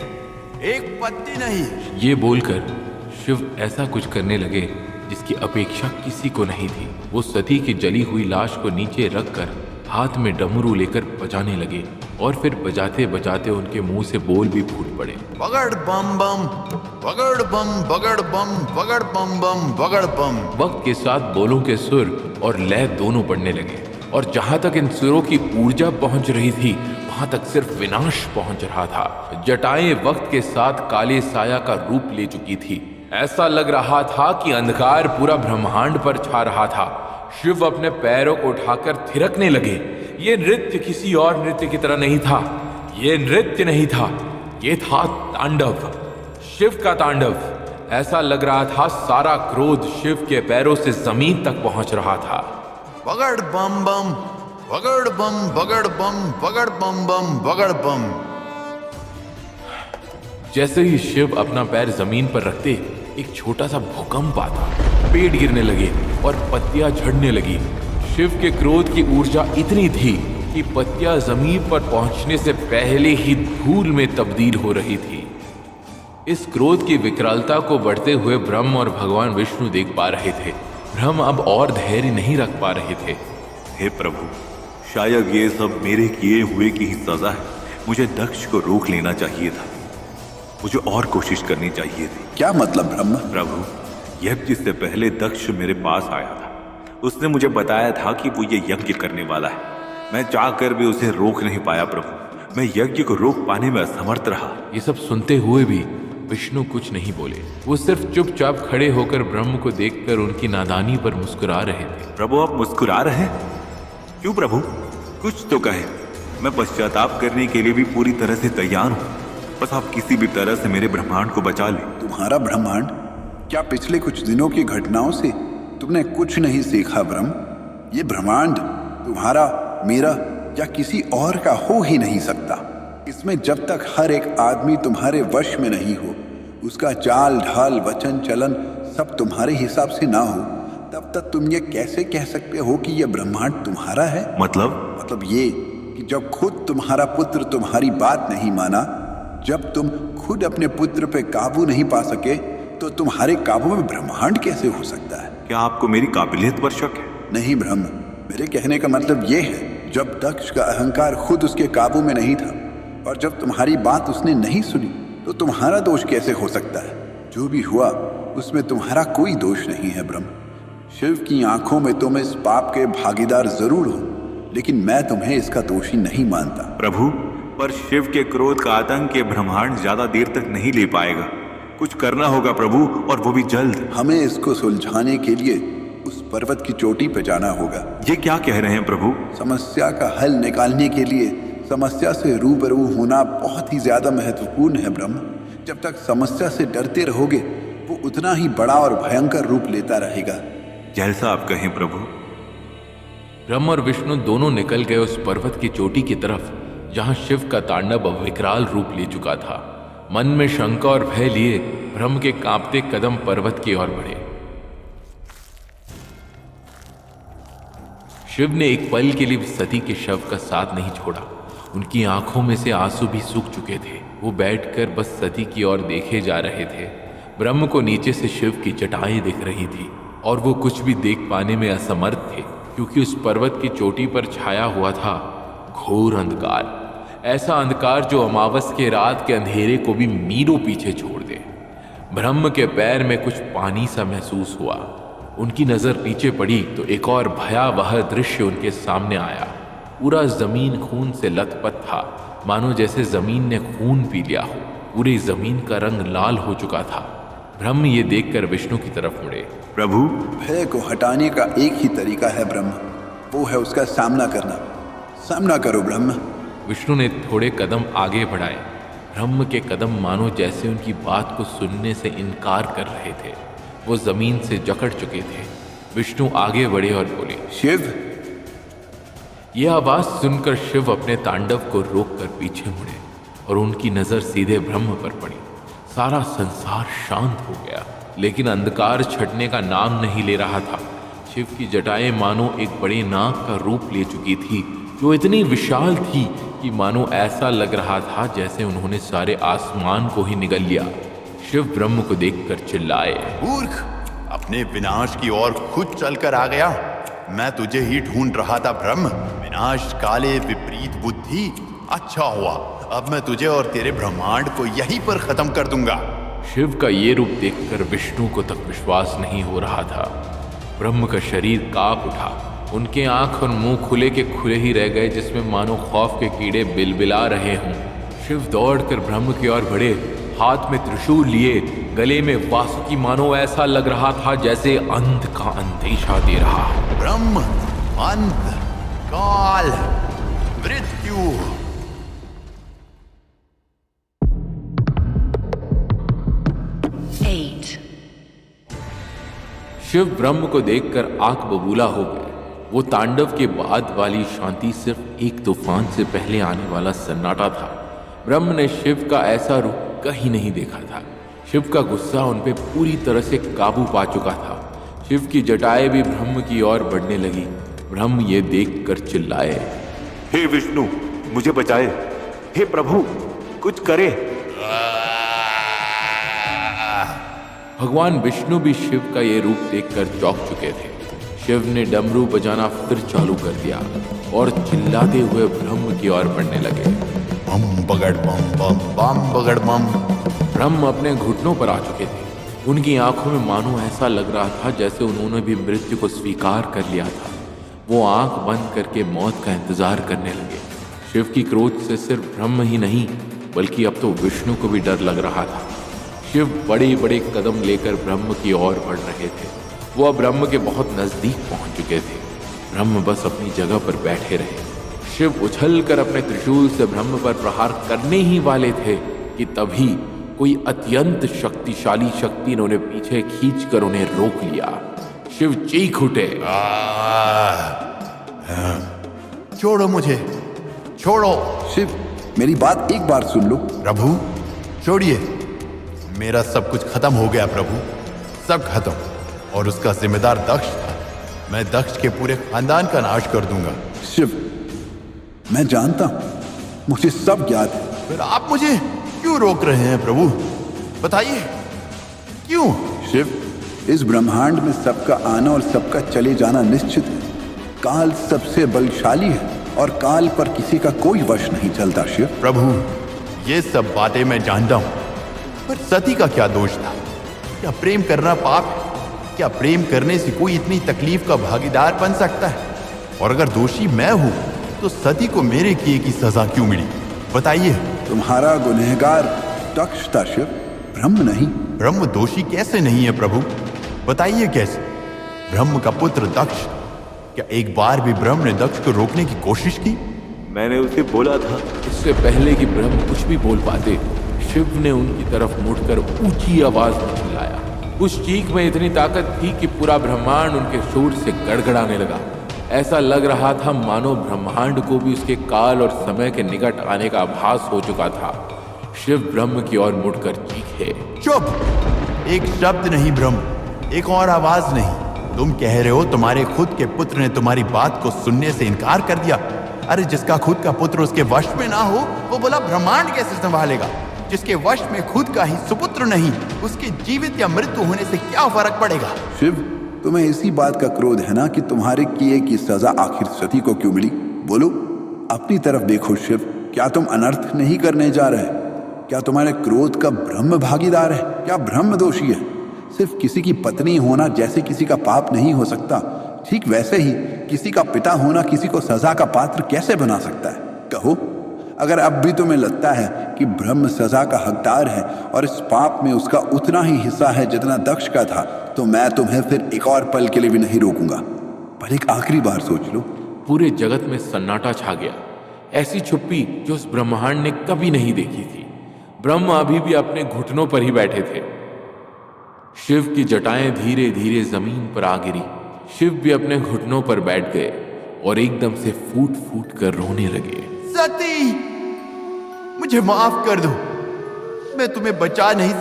एक पत्ती नहीं। ये बोलकर शिव ऐसा कुछ करने लगे जिसकी अपेक्षा किसी को नहीं थी। वो सती की जली हुई लाश को नीचे रखकर हाथ में डमरू लेकर बजाने लगे और फिर बजाते बजाते उनके मुंह से बोल भी फूट पड़े, बगड़ बम बम, बगड़ बम, बगड़ बम, बगड़ बम बम, बगड़ बम। वक्त के साथ बोलों के सुर और लय दोनों पड़ने लगे और जहां तक इन सुरों की ऊर्जा पहुंच रही थी वहां तक सिर्फ विनाश पहुंच रहा था। जटाएं वक्त के साथ काले साया का रूप ले चुकी थी। ऐसा लग रहा था कि अंधकार पूरा ब्रह्मांड पर छा रहा था। शिव अपने पैरों को उठाकर थिरकने लगे। ये नृत्य किसी और नृत्य की तरह नहीं था। ये नृत्य नहीं था, ये था तांडव, शिव का तांडव। ऐसा लग रहा था सारा क्रोध शिव के पैरों से जमीन तक पहुंच रहा था। बगड़ बम बम, बगड़ बम, बगड़ बम, बगड़ बम बम, बगड़ बम। जैसे ही शिव अपना पैर जमीन पर रखते एक छोटा सा भूकंप आता, पेड़ गिरने लगे और पत्तियां झड़ने लगी। शिव के क्रोध की ऊर्जा इतनी थी कि पत्तियां जमीन पर पहुंचने से पहले ही धूल में तब्दील हो रही थी। इस क्रोध की विकरालता को बढ़ते हुए ब्रह्म और भगवान विष्णु देख पा रहे थे। ब्रह्म अब और धैर्य नहीं रख पा रहे थे। हे प्रभु, शायद ये सब मेरे किए हुए की ही सजा है। मुझे दक्ष को रोक लेना चाहिए था। मुझे और कोशिश करनी चाहिए थी। क्या मतलब ब्रह्म? प्रभु, यज्ञ से पहले दक्ष मेरे पास आया था। उसने मुझे बताया था कि वो ये यज्ञ करने वाला है। मैं चाहकर भी उसे रोक नहीं पाया प्रभु। मैं यज्ञ को रोक पाने में असमर्थ रहा। ये सब सुनते हुए भी विष्णु कुछ नहीं बोले। वो सिर्फ चुपचाप खड़े होकर ब्रह्म को देखकर उनकी नादानी पर मुस्कुरा रहे थे। प्रभु, आप मुस्कुरा रहे हैं? क्यों प्रभु? कुछ तो कहे। मैं पश्चाताप करने के लिए भी पूरी तरह से तैयार हूँ। बस आप किसी भी तरह से मेरे ब्रह्मांड को बचा ले। तुम्हारा ब्रह्मांड? क्या पिछले कुछ दिनों की घटनाओं से तुमने कुछ नहीं सीखा ब्रह्म? ये ब्रह्मांड तुम्हारा, मेरा या किसी और का हो ही नहीं सकता। इसमें जब तक हर एक आदमी तुम्हारे वश में नहीं हो, उसका चाल ढाल वचन चलन सब तुम्हारे हिसाब से ना हो, तब तक तुम ये कैसे कह सकते हो कि ये ब्रह्मांड तुम्हारा है? मतलब ये कि जब खुद तुम्हारा पुत्र तुम्हारी बात नहीं माना, जब तुम खुद अपने पुत्र पे काबू नहीं पा सके, तो तुम्हारे काबू में ब्रह्मांड कैसे हो सकता है? क्या आपको मेरी काबिलियत पर शक है? नहीं ब्रह्म, मेरे कहने का मतलब ये है, जब दक्ष का अहंकार खुद उसके काबू में नहीं था और जब तुम्हारी बात उसने नहीं सुनी, तो तुम्हारा दोष कैसे हो सकता है? जो भी हुआ उसमें तुम्हारा कोई दोष नहीं है ब्रह्म। शिव की आंखों में तुम इस पाप के भागीदार जरूर हो, लेकिन मैं तुम्हें इसका दोषी नहीं मानता। प्रभु, पर शिव के क्रोध का आतंक ये ब्रह्मांड ज्यादा देर तक नहीं ले पाएगा। कुछ करना होगा प्रभु, और वो भी जल्द। हमें इसको सुलझाने के लिए उस पर्वत की चोटी पे जाना होगा। ये क्या कह रहे हैं प्रभु? समस्या का हल निकालने के लिए समस्या से रूबरू होना बहुत ही ज्यादा महत्वपूर्ण है ब्रह्म। जब तक समस्या से डरते रहोगे, वो उतना ही बड़ा और भयंकर रूप लेता रहेगा। जैसा आप कहें प्रभु। ब्रह्म और विष्णु दोनों निकल गए उस पर्वत की चोटी की तरफ जहां शिव का तांडव अब विकराल रूप ले चुका था। मन में शंका और भय लिए ब्रह्म के कांपते कदम पर्वत की ओर बढ़े। शिव ने एक पल के लिए सती के शव का साथ नहीं छोड़ा। उनकी आंखों में से आंसू भी सूख चुके थे। वो बैठकर बस सती की ओर देखे जा रहे थे। ब्रह्म को नीचे से शिव की जटाएं दिख रही थी और वो कुछ भी देख पाने में असमर्थ थे, क्योंकि उस पर्वत की चोटी पर छाया हुआ था घोर अंधकार। ऐसा अंधकार जो अमावस के रात के अंधेरे को भी मीलों पीछे छोड़ दे। ब्रह्म के पैर में कुछ पानी सा महसूस हुआ। उनकी नजर नीचे पड़ी तो एक और भयावह दृश्य उनके सामने आया। पूरा जमीन खून से लथपथ था, मानो जैसे जमीन ने खून पी लिया हो। पूरी जमीन का रंग लाल हो चुका था। ब्रह्म ये देखकर विष्णु की तरफ मुड़े। प्रभु, भय को हटाने का एक ही तरीका है ब्रह्म, वो है उसका सामना करना। सामना करो ब्रह्म। विष्णु ने थोड़े कदम आगे बढ़ाए। ब्रह्म के कदम मानो जैसे उनकी बात को सुनने से इनकार कर रहे थे। वो जमीन से जकड़ चुके थे। विष्णु आगे बढ़े और बोले, शिव। यह आवाज सुनकर शिव अपने तांडव को रोककर पीछे मुड़े और उनकी नजर सीधे ब्रह्म पर पड़ी। सारा संसार शांत हो गया, लेकिन अंधकार छटने का नाम नहीं ले रहा था। शिव की जटाएं मानो एक बड़े नाग का रूप ले चुकी थी, जो इतनी विशाल थी कि मानो ऐसा लग रहा था जैसे उन्होंने सारे आसमान को ही निगल लिया। शिव ब्रह्म को देखकर चिल्लाए, मूर्ख, अपने विनाश की ओर खुद चलकर आ गया। मैं तुझे ही ढूंढ रहा था ब्रह्म। विनाश काले विपरीत बुद्धि। अच्छा हुआ, अब मैं तुझे और तेरे ब्रह्मांड को यहीं पर खत्म कर दूंगा। शिव का ये रूप देखकर विष्णु को तक विश्वास नहीं हो रहा था। ब्रह्म का शरीर कांप उठा। उनके आंख और मुंह खुले के खुले ही रह गए, जिसमें मानो खौफ के कीड़े बिलबिला रहे हों। शिव दौड़कर ब्रह्म की ओर बढ़े, हाथ में त्रिशूल लिए, गले में वासुकी, मानो ऐसा लग रहा था जैसे अंत का अंदेशा दे रहा। ब्रह्म, अंत, काल, मृत्यु। शिव ब्रह्म को देखकर आंख बबूला हो गए। वो तांडव के बाद वाली शांति सिर्फ एक तूफान से पहले आने वाला सन्नाटा था। ब्रह्म ने शिव का ऐसा रूप कहीं नहीं देखा था। शिव का गुस्सा उन पे पूरी तरह से काबू पा चुका था। शिव की जटाएं भी ब्रह्म की ओर बढ़ने लगी। ब्रह्म ये देखकर चिल्लाए, हे विष्णु, मुझे बचाए। हे प्रभु, कुछ करे। भगवान विष्णु भी शिव का ये रूप देखकर चौंक चुके थे। शिव ने डमरू बजाना फिर चालू कर दिया और चिल्लाते हुए ब्रह्म की ओर बढ़ने लगे। बम बगड़ बम बम बम बगड़ बम। ब्रह्म अपने घुटनों पर आ चुके थे। उनकी आंखों में मानो ऐसा लग रहा था जैसे उन्होंने भी मृत्यु को स्वीकार कर लिया था। वो आंख बंद करके मौत का इंतजार करने लगे। शिव की क्रोध से सिर्फ ब्रह्म ही नहीं, बल्कि अब तो विष्णु को भी डर लग रहा था। शिव बड़े बड़े कदम लेकर ब्रह्म की ओर बढ़ रहे थे। वो अब ब्रह्म के बहुत नजदीक पहुंच चुके थे। ब्रह्म बस अपनी जगह पर बैठे रहे। शिव उछलकर अपने त्रिशूल से ब्रह्म पर प्रहार करने ही वाले थे कि तभी कोई अत्यंत शक्तिशाली शक्ति ने उन्हें पीछे खींचकर उन्हें रोक लिया। शिव चीख उठे, छोड़ो मुझे, छोड़ो। शिव, मेरी बात एक बार सुन लो। प्रभु, छोड़िए। मेरा सब कुछ खत्म हो गया प्रभु, सब खत्म। और उसका जिम्मेदार दक्ष था। मैं दक्ष के पूरे खानदान का नाश कर दूंगा। शिव, मैं जानता हूं, मुझे सब ज्ञात है। फिर आप मुझे क्यों रोक रहे हैं प्रभु? बताइए, क्यों? शिव, इस ब्रह्मांड में सबका आना और सबका चले जाना निश्चित है। काल सबसे बलशाली है और काल पर किसी का कोई वश नहीं चलता। शिव प्रभु, ये सब बातें मैं जानता हूं, पर सती का क्या दोष था? क्या प्रेम करना पाप है? क्या प्रेम करने से कोई इतनी तकलीफ का भागीदार बन सकता है? और अगर दोषी मैं हूं तो सती को मेरे किए की सजा क्यों मिली? बताइए। तुम्हारा गुनहगार दक्ष था शिव, ब्रह्म नहीं। ब्रह्म दोषी कैसे नहीं है प्रभु? बताइए कैसे? ब्रह्म का पुत्र दक्ष, क्या एक बार भी ब्रह्म ने दक्ष को रोकने की कोशिश की? मैंने उसे बोला था। इससे पहले कि ब्रह्म कुछ भी बोल पाते, शिव ने उनकी तरफ मुड़कर ऊंची आवाज में चिल्लाया। उस चीख में इतनी ताकत थी कि पूरा ब्रह्मांड उनके शोर से गड़गड़ाने लगा। ऐसा लग रहा था मानो ब्रह्मांड को भी उसके काल और समय के निकट आने का आभास हो चुका था। शिव ब्रह्म की ओर मुड़कर चीखे, चुप! एक शब्द नहीं ब्रह्म, एक और आवाज नहीं। तुम कह रहे हो तुम्हारे खुद के पुत्र ने तुम्हारी बात को सुनने से इनकार कर दिया। अरे जिसका खुद का पुत्र उसके वश में ना हो, वो बोला ब्रह्मांड कैसे संभालेगा? जिसके वश में खुद का ही सुपुत्र नहीं, उसके जीवित या मृत्यु होने से क्या फर्क पड़ेगा? शिव, तुम्हें इसी बात का क्रोध है ना कि तुम्हारे किए की सजा आखिर सती को क्यों मिली? बोलो, अपनी तरफ देखो शिव। क्या तुम अनर्थ नहीं करने जा रहे? क्या तुम्हारे क्रोध का ब्रह्म भागीदार है? क्या ब्रह्म दोषी है? सिर्फ किसी की पत्नी होना जैसे किसी का पाप नहीं हो सकता, ठीक वैसे ही किसी का पिता होना किसी को सजा का पात्र कैसे बना सकता है? कहो, अगर अब भी तुम्हें लगता है कि ब्रह्म सजा का हकदार है और इस पाप में उसका उतना ही हिस्सा है जितना दक्ष का था, तो मैं तुम्हें फिर एक और पल के लिए भी नहीं रोकूंगा। पर एक आखिरी बार सोच लो। पूरे जगत में सन्नाटा छा गया। ऐसी चुप्पी जो उस ब्रह्मांड ने कभी नहीं देखी थी। ब्रह्म अभी भी अपने घुटनों पर ही बैठे थे। शिव की जटाएं धीरे धीरे जमीन पर आ गिरी। शिव भी अपने घुटनों पर बैठ गए और एकदम से फूट फूट कर रोने लगे। सती, मुझे माफ कर दो, मैं तुम्हें बचा नहीं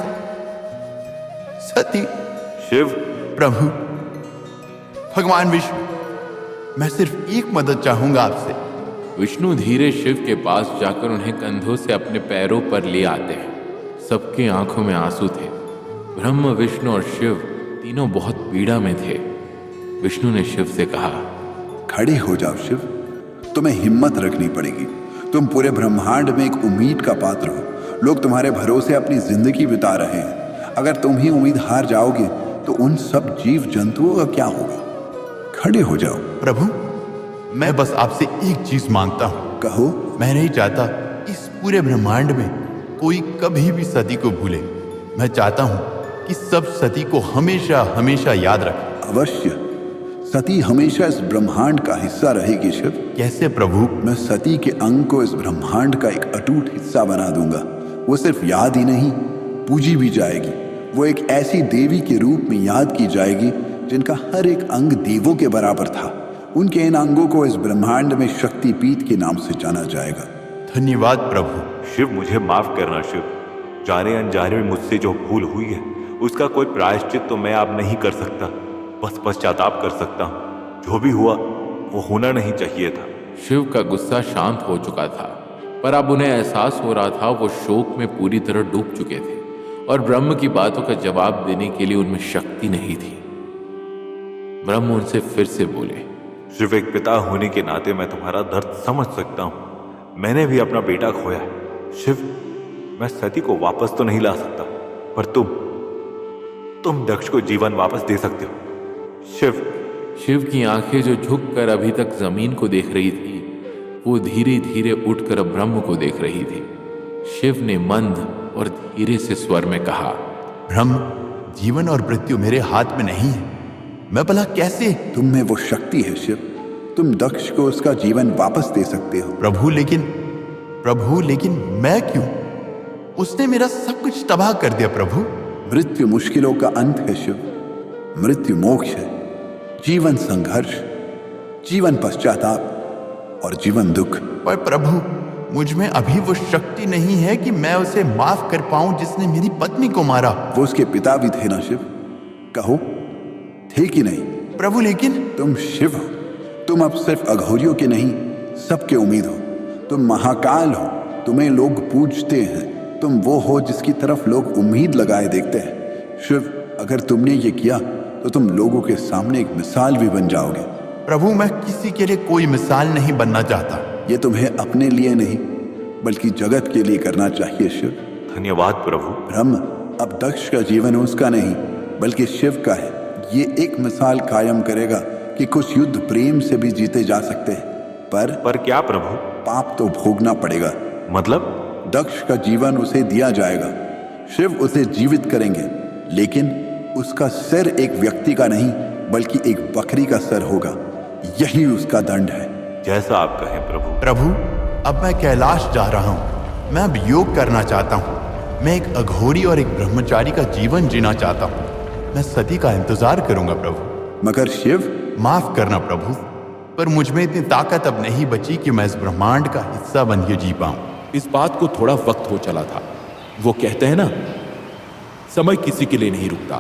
सती। शिव, प्रभु, भगवान विष्णु, मैं सिर्फ एक मदद चाहूंगा आपसे। विष्णु धीरे शिव के पास जाकर उन्हें कंधों से अपने पैरों पर ले आते हैं। सबकी आंखों में आंसू थे। ब्रह्म, विष्णु और शिव तीनों बहुत पीड़ा में थे। विष्णु ने शिव से कहा, खड़े हो जाओ शिव, तुम्हें हिम्मत रखनी पड़ेगी। तुम पूरे ब्रह्मांड में एक उम्मीद का पात्र हो। लोग तुम्हारे भरोसे अपनी जिंदगी बिता रहे हैं। अगर तुम ही उम्मीद हार जाओगे तो उन सब जीव जंतुओं का क्या होगा? खड़े हो जाओ। प्रभु, मैं बस आपसे एक चीज मांगता हूं। कहो। मैं नहीं चाहता इस पूरे ब्रह्मांड में कोई कभी भी सती को भूले। मैं चाहता हूं कि सब सती को हमेशा हमेशा याद रखें। अवश्य, सती हमेशा इस ब्रह्मांड का हिस्सा रहेगी शिव। कैसे प्रभु? मैं सती के अंग को इस ब्रह्मांड का एक अटूट हिस्सा बना दूंगा। वो सिर्फ याद ही नहीं, पूजी भी जाएगी। वो एक ऐसी देवी के रूप में याद की जाएगी जिनका हर एक अंग देवों के बराबर था। उनके इन अंगों को इस ब्रह्मांड में शक्तिपीठ के नाम से जाना जाएगा। धन्यवाद प्रभु। शिव, मुझे माफ करना शिव। जाने अनजाने में मुझसे जो भूल हुई है उसका कोई प्रायश्चित तो मैं अब नहीं कर सकता, बस पश्चाताप कर सकता हूँ। जो भी हुआ वो होना नहीं चाहिए था। शिव का गुस्सा शांत हो चुका था, पर अब उन्हें एहसास हो रहा था वो शोक में पूरी तरह डूब चुके थे और ब्रह्म की बातों का जवाब देने के लिए उनमें शक्ति नहीं थी। ब्रह्म उनसे फिर से बोले, शिव, एक पिता होने के नाते मैं तुम्हारा दर्द समझ सकता हूँ। मैंने भी अपना बेटा खोया है। शिव, मैं सती को वापस तो नहीं ला सकता, पर तुम दक्ष को जीवन वापस दे सकते हो। शिव की आंखें जो झुककर अभी तक जमीन को देख रही थी, वो धीरे धीरे उठकर ब्रह्म को देख रही थी। शिव ने मंद और धीरे से स्वर में कहा, ब्रह्म, जीवन और मृत्यु मेरे हाथ में नहीं है। मैं भला कैसे? तुम में वो शक्ति है शिव। तुम दक्ष को उसका जीवन वापस दे सकते हो। प्रभु लेकिन मैं क्यों? उसने मेरा सब कुछ तबाह कर दिया। प्रभु, मृत्यु मुश्किलों का अंत है शिव। मृत्यु मोक्ष है। जीवन संघर्ष, जीवन पश्चाताप और जीवन दुख। पर प्रभु, मुझ में अभी वो शक्ति नहीं है कि मैं उसे माफ कर पाऊं जिसने मेरी पत्नी को मारा। वो उसके पिता भी थे ना शिव। कहो, थे कि नहीं? प्रभु, लेकिन तुम शिव हो। तुम अब सिर्फ अघोरियों के नहीं, सबके उम्मीद हो। तुम महाकाल हो। तुम्हें लोग पूजते हैं। तुम वो हो जिसकी तरफ लोग उम्मीद लगाए देखते हैं। शिव, अगर तुमने ये किया तो तुम लोगों के सामने एक मिसाल भी बन जाओगे। प्रभु, मैं किसी के लिए कोई मिसाल नहीं बनना चाहता। ये तुम्हें अपने लिए नहीं बल्कि जगत के लिए करना चाहिए शिव। धन्यवाद प्रभु। ब्रह्म, अब दक्ष का जीवन उसका नहीं बल्कि शिव का है। ये एक मिसाल कायम करेगा कि कुछ युद्ध प्रेम से भी जीते जा सकते हैं। पर क्या प्रभु? पाप तो भोगना पड़ेगा। मतलब? दक्ष का जीवन उसे दिया जाएगा। शिव उसे जीवित करेंगे, लेकिन उसका सिर एक व्यक्ति का नहीं बल्कि एक बकरी का सिर होगा। यही उसका दंड है। जैसा आप कहें प्रभु। प्रभु, अब मैं कैलाश जा रहा हूँ। मैं अब योग करना चाहता हूँ। मैं एक अघोरी और एक ब्रह्मचारी का जीवन जीना चाहता हूँ। मैं सती का इंतजार करूंगा प्रभु। मगर शिव, माफ करना प्रभु, पर मुझ में इतनी ताकत अब नहीं बची कि मैं इस ब्रह्मांड का हिस्सा बन के जी पाऊं। इस बात को थोड़ा वक्त हो चला था। वो कहते हैं ना, समय किसी के लिए नहीं रुकता।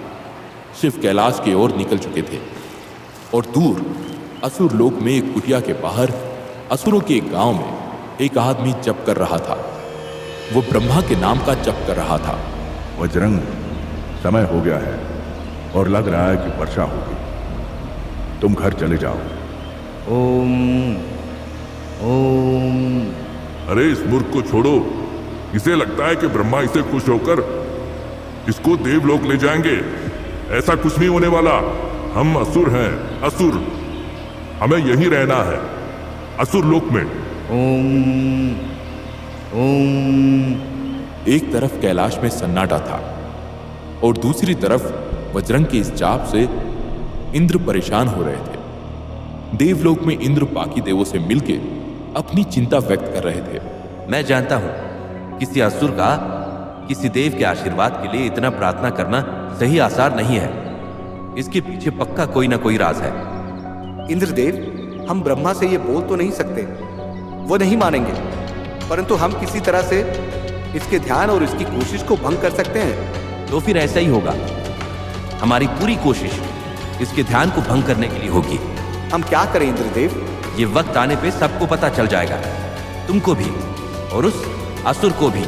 शिव कैलाश की ओर निकल चुके थे। और दूर असुर लोक में एक कुटिया के बाहर असुरों के एक गांव में एक आदमी जप कर रहा था। वो ब्रह्मा के नाम का जप कर रहा था। बजरंग, समय हो गया है और लग रहा है कि वर्षा होगी। तुम घर चले जाओ। ओम ओम। अरे इस मूर्ख को छोड़ो। इसे लगता है कि ब्रह्मा इसे खुश होकर इसको देवलोक ले जाएंगे। ऐसा कुछ नहीं होने वाला। हम असुर हैं, असुर। हमें यहीं रहना है, असुर लोक में। ओम ओम। एक तरफ कैलाश में सन्नाटा था और दूसरी तरफ बजरंग के इस जाप से इंद्र परेशान हो रहे थे। देवलोक में इंद्र बाकी देवों से मिलके अपनी चिंता व्यक्त कर रहे थे। मैं जानता हूं किसी असुर का किसी देव के आशीर्वाद के लिए इतना प्रार्थना करना सही आसार नहीं है। इसके पीछे पक्का कोई ना कोई राज है। इंद्रदेव, हम ब्रह्मा से ये बोल तो नहीं सकते, वो नहीं मानेंगे, परंतु हम किसी तरह से इसके ध्यान और इसकी कोशिश को भंग कर सकते हैं। तो फिर ऐसा ही होगा। हमारी पूरी कोशिश इसके ध्यान को भंग करने के लिए होगी। हम क्या करें इंद्रदेव? ये वक्त आने पे सबको पता चल जाएगा, तुमको भी और उस असुर को भी।